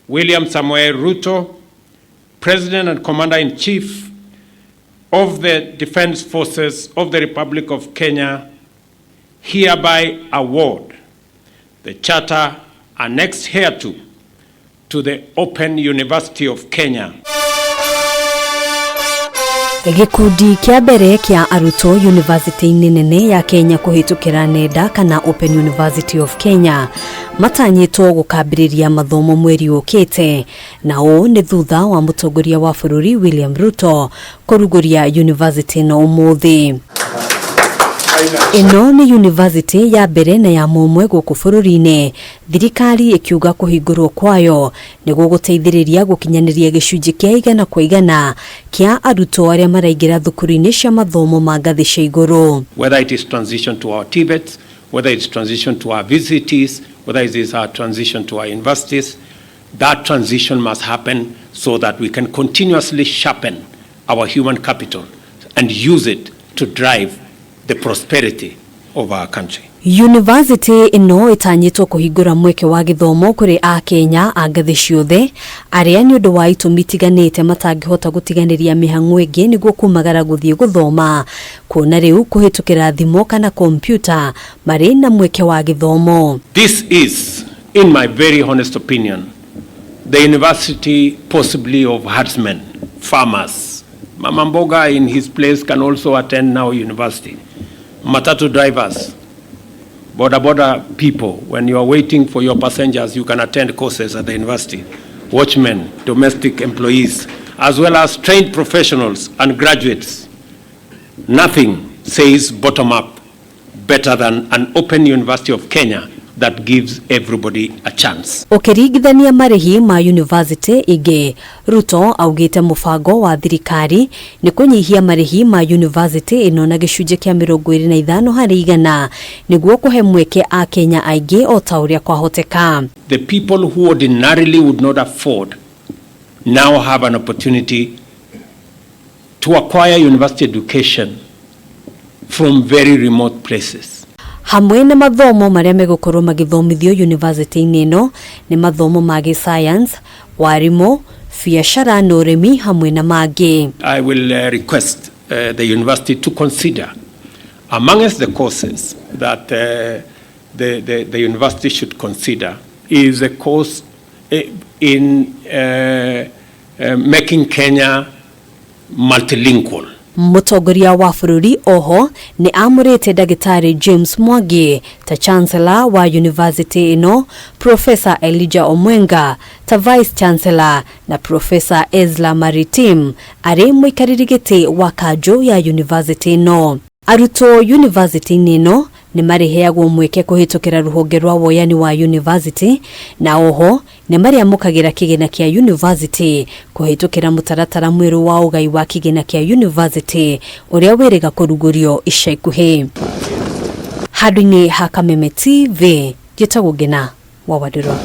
William Samoei Ruto, President and Commander-in-Chief of the Defense Forces of the Republic of Kenya, hereby award the charter annexed hereto to the Open University of Kenya. Gikundi kia mbere kia arutwo University nene ya Kenya kuhitukira NENDA kana Open University of Kenya matanyitwo gukambiriria mathomo mweri ukite, nao ni thutha wa mutongoria wa bururi William Ruto kuruguria university no umuthi. Ino ni university ya mbere na ya mumwe guku bururi-ini, thirikari ikiuga kuhingurwo kwayo niguo guteithiriria gukinyaniria gicunji kia 100% kia arutwo aria maraingira thukuru-ini cia mathomo ma ngathi cia iguru. Whether it is transition to our TVETs, whether it's transition to our VCTs, whether it is our transition to our universities, that transition must happen so that we can continuously sharpen our human capital and use it to drive the prosperity of our country. University ino itanyitwo kuhingura mweke wa githomo kuri a Kenya a ngathi ciothe aria ni undu wa itumi tiganite matangihota gutiganiria mihang'o ingi niguo kumagara guthie guthoma kuona riu kuhitukira thimo kana computer mari na mweke wa githomo. This is, in my very honest opinion, the university possibly of herdsmen, farmers. Mama Mboga in his place can also attend now university. Matatu drivers, border people, when you are waiting for your passengers, you can attend courses at the university. Watchmen, domestic employees, as well as trained professionals and graduates. Nothing says bottom up better than an Open University of Kenya that gives everybody a chance. Ukirigithania marihi ma university ingi, Ruto augite mubango wa thirikari ni kunyihia marihi ma university ino na gicunji kia 25% niguo kuhe mweke a Kenya aingi o tauria kwahoteka. The people who ordinarily would not afford now have an opportunity to acquire university education from very remote places. Hamwe na mathomo maria megukorwo magithomithio university-ini ino ni mathomo ma science, warimo, biashara na urimi hamwe na mangĩ. I will request the university to consider amongst the courses that the university should consider is a course in making Kenya multilingual. Mutongoria wa bururi oho ni amurite Dagitari James Mwangi ta chancellor wa university ino, Professor Elijah Omwenga ta vice chancellor na Professor Ezra Maritim ari muikariri giti wa kanjo ya university ino. Arutwo university nino ni mariheagwo mweke kuhitukira ruhonge rwa woyani wa university na oho ni maria mukagira kigena kia university kuhitukira mutaratara mweru wa ugai wa kigena kia university uria wiriga kurugurio ica ikuhi. Handũ-inĩ ha Kameme TV, njĩtagwo Ngina wa Wadĩrwa.